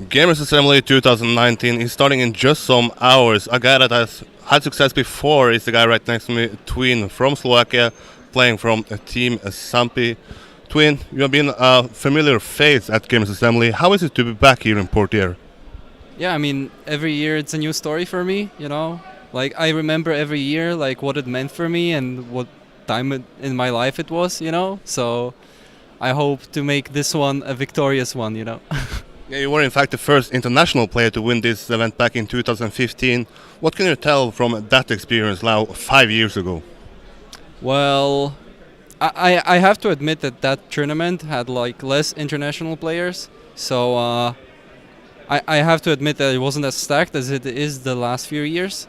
Gamers Assembly 2019 is starting in just some hours. A guy that has had success before is the guy right next to me, Tween from Slovakia, playing from Team Sampi. Tween, you have been a familiar face at Gamers Assembly. How is it to be back here in Portier? Yeah, I mean, every year it's a new story for me, you know? Like, I remember every year, like, what it meant for me and what in my life it was, you know? So I hope to make this one a victorious one, you know? Yeah, you were in fact the first international player to win this event back in 2015. What can you tell from that experience now, 5 years ago? Well, I have to admit that that tournament had, like, less international players. So I have to admit that it wasn't as stacked as it is the last few years.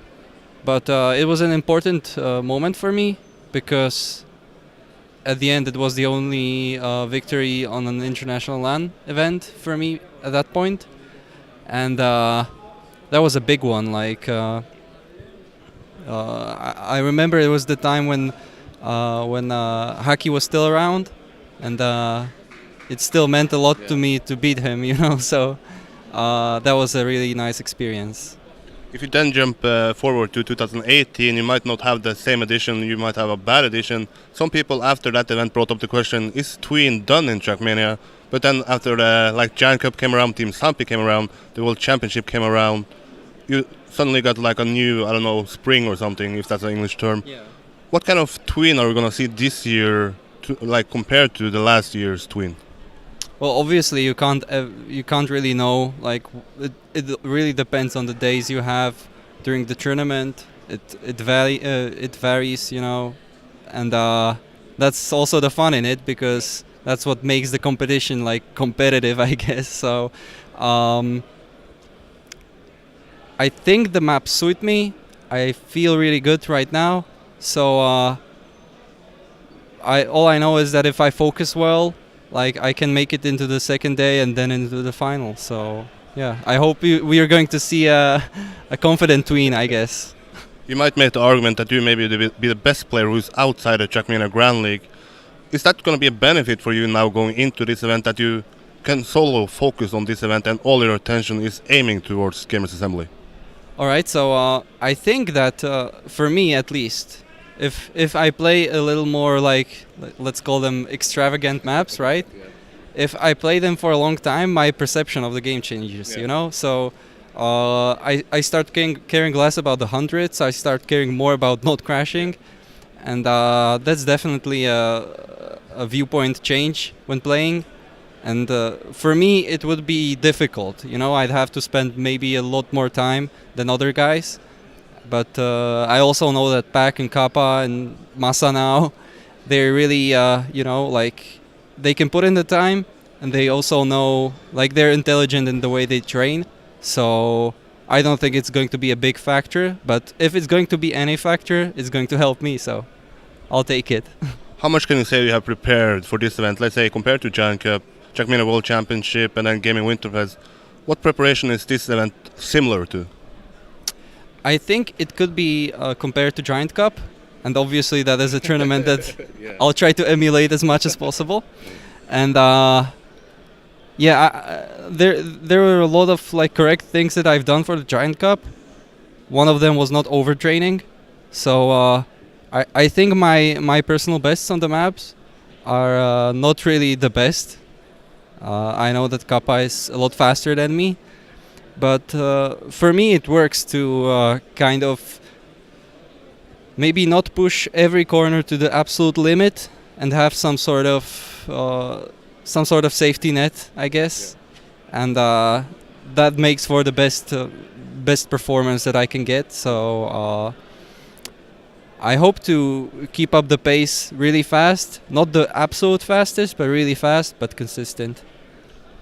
But it was an important moment for me because at the end it was the only victory on an international LAN event for me at that point. And that was a big one. Like I remember it was the time when Haki was still around, and it still meant a lot to me to beat him, you know. So that was a really nice experience. If you then jump forward to 2018, you might not have the same edition, you might have a bad edition. Some people after that event brought up the question, is Tween done in Trackmania? But then after the Giant Cup came around, Team Sampi came around, the World Championship came around, you suddenly got like a new, I don't know, spring or something, if that's an English term. Yeah. What kind of Tween are we going to see this year, compared to the last year's Tween? Well, obviously you can't really know. Like it really depends on the days you have during the tournament. It varies, you know, and that's also the fun in it because that's what makes the competition like competitive, I guess. So I think the maps suit me. I feel really good right now. So all I know is that if I focus well, like I can make it into the second day and then into the final. So yeah, I hope we are going to see a confident Tween, I guess. You might make the argument that you maybe be the best player who's outside the Trackmania Grand League. Is that going to be a benefit for you now going into this event, that you can solo focus on this event and all your attention is aiming towards Gamers Assembly? All right, so I think that for me at least, if I play a little more like, let's call them extravagant maps, right? Yeah. If I play them for a long time, my perception of the game changes, you know? So I start caring less about the hundreds, I start caring more about not crashing, and that's definitely a viewpoint change when playing. And for me, it would be difficult, you know? I'd have to spend maybe a lot more time than other guys. But I also know that Pac and Kappa and Masa now, they're really, you know, like they can put in the time, and they also know, like they're intelligent in the way they train. So I don't think it's going to be a big factor. But if it's going to be any factor, it's going to help me. So I'll take it. How much can you say you have prepared for this event? Let's say compared to Giant Cup, Trackmania World Championship, and then Gaming Winterfest. What preparation is this event similar to? I think it could be compared to Giant Cup, and obviously that is a tournament that yeah. I'll try to emulate as much as possible. And there were a lot of like correct things that I've done for the Giant Cup. One of them was not overtraining, so I think my personal bests on the maps are not really the best. I know that Kappa is a lot faster than me. But for me, it works to kind of maybe not push every corner to the absolute limit and have some sort of safety net, I guess, yeah. And that makes for the best performance that I can get. So I hope to keep up the pace really fast, not the absolute fastest, but really fast, but consistent.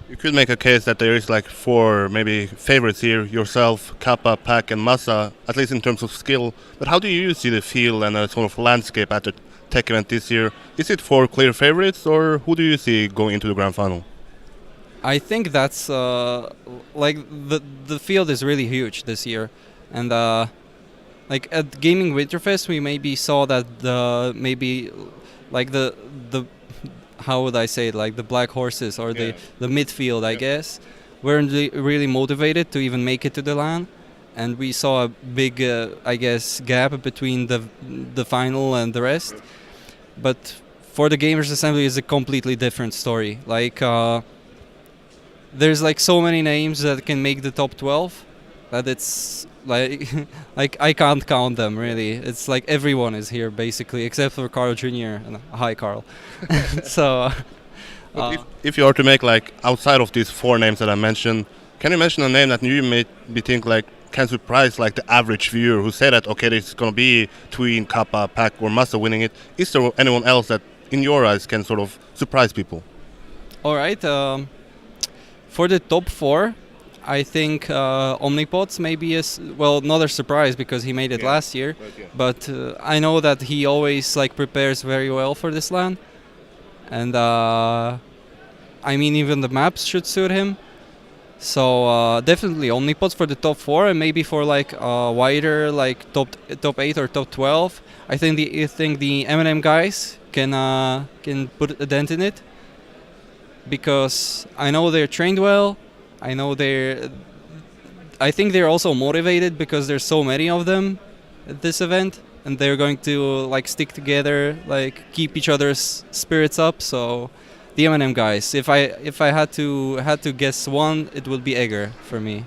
You could make a case that there is like four maybe favorites here, yourself, Kappa, Pac and Masa, at least in terms of skill. But how do you see the field and the sort of landscape at the tech event this year? Is it four clear favorites, or who do you see going into the grand final? I think that's like the field is really huge this year. And like at Gaming Winterfest we maybe saw that the how would I say it, like the black horses or the midfield, I guess, weren't really motivated to even make it to the LAN, and we saw a big, I guess, gap between the final and the rest. But for the Gamers Assembly, is a completely different story. Like, there's like so many names that can make the top 12 that it's like like I can't count them really. It's like everyone is here basically except for Carl Jr. and hi Carl. So But if you are to make like outside of these four names that I mentioned, can you mention a name that you may be think like can surprise like the average viewer who say that okay, this is gonna be Tween, Kappa, Pack or Massa winning it? Is there anyone else that in your eyes can sort of surprise people? all right, for the top 4, I think Omnipods maybe is well not a surprise because he made it last year, but I know that he always like prepares very well for this LAN, and I mean even the maps should suit him. So definitely Omnipods for the top 4, and maybe for like wider like top 8 or top 12. I think the M&M guys can put a dent in it because I know they're trained well. I know I think they're also motivated because there's so many of them at this event, and they're going to like stick together, like keep each other's spirits up. So the M&M guys. If I had to guess one, it would be Egger for me.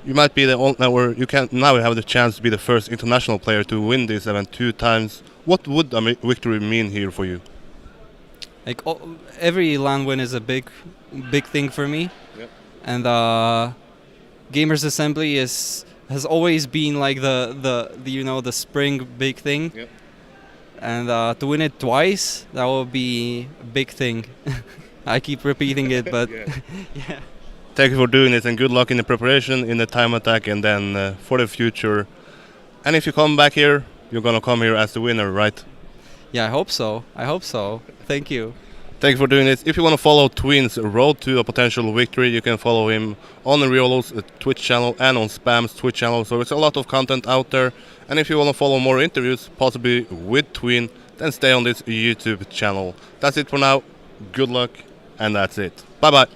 You might be the only, or you can now have the chance to be the first international player to win this event 2 times. What would a victory mean here for you? Like every LAN win is a big thing for me, and Gamers Assembly has always been like the spring big thing. And to win it twice, that would be a big thing. I keep repeating it, but yeah. Thank you for doing this and good luck in the preparation, in the time attack, and then for the future. And if you come back here, you're gonna come here as the winner, right? Yeah, I hope so. Thank you. Thank you for doing this. If you want to follow Tween's road to a potential victory, you can follow him on Riolo's Twitch channel and on Spam's Twitch channel. So it's a lot of content out there. And if you want to follow more interviews, possibly with Tween, then stay on this YouTube channel. That's it for now. Good luck, and that's it. Bye-bye.